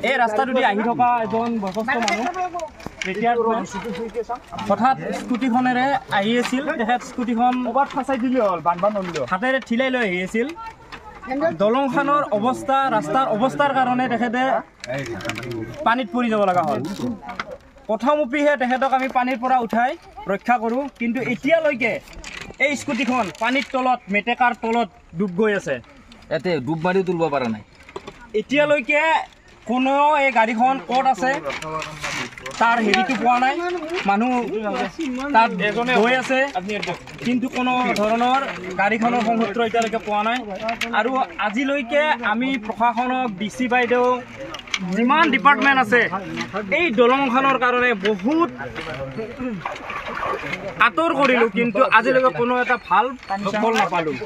এই ৰাস্তাটোদি আহি থকা এজন বয়সস্থ মানুহ হঠাৎ স্কুটিখনেৰে আহি আছিল। তেখেত স্কুটিখন হাতেৰে ঠিলাই লৈ আহি আছিল। দলংখনৰ অৱস্থা, ৰাস্তাৰ অৱস্থাৰ কাৰণে তেখেতে পানীত পৰি যাব লগা হ'ল। প্ৰথমপিহে তেখেতক আমি পানীৰ পৰা উঠাই ৰক্ষা কৰোঁ, কিন্তু এতিয়ালৈকে এই স্কুটিখন পানীৰ তলত, মেটেকাৰ তলত ডুব গৈ আছে। ইয়াতে ডুব মাৰিও তুলিব পৰা নাই। এতিয়ালৈকে কোনেও এই গাড়ীখন ক'ত আছে তাৰ হেৰিটো পোৱা নাই। মানুহ তাত গৈ আছে, কিন্তু কোনো ধৰণৰ গাড়ীখনৰ সংসূত্ৰ এতিয়ালৈকে পোৱা নাই। আৰু আজিলৈকে আমি প্ৰশাসনক, DC বাইদেউ, যিমান ডিপাৰ্টমেণ্ট আছে, এই দলংখনৰ কাৰণে বহুত আঁতৰ কৰিলোঁ, কিন্তু আজিলৈকে কোনো এটা ভাল ফল নাপালোঁ।